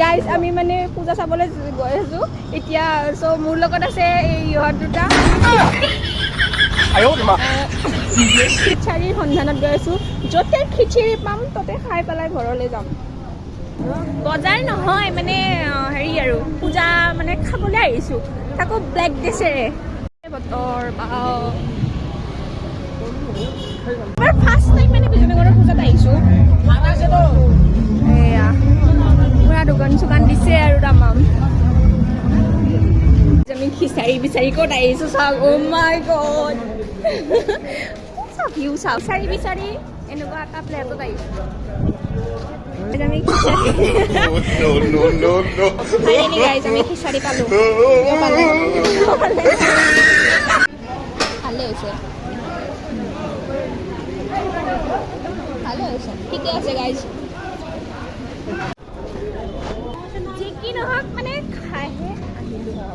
guys আমি মানে পূজা চাবলৈ গৈ আছোঁ এতিয়া চ' মোৰ লগত আছে এই ইহঁত দুটা খিচাৰীৰ সন্ধানত গৈ আছোঁ য'তে খিচিৰি পাম ততে খাই পেলাই ঘৰলৈ যাম বজাৰ নহয় মানে হেৰি আৰু পূজা মানে খাবলৈ আহিছোঁ তাকো ব্লেক ড্ৰেছেৰে বতৰ বাও মই ফাৰ্ষ্ট টাইম মানে বিজয়নগৰৰ পূজাত আহিছোঁ এয়া পুৰা দোকান চোকান দিছে আৰু তামাম আমি খিচাৰি বিচাৰি ক'ত আহিছোঁ চাওক অ' মাই গড ভিউ চাওক খিচাৰি বিচাৰি এনেকুৱা এটা প্লেটত আহিছোঁ আমি খিচাৰি গাইজ আমি খিচাৰি পালোঁ ভালে হৈছে ভালে হৈছে ঠিকে আছে গাইজ যি কি নহওক মানে খাইহে আহিলোঁ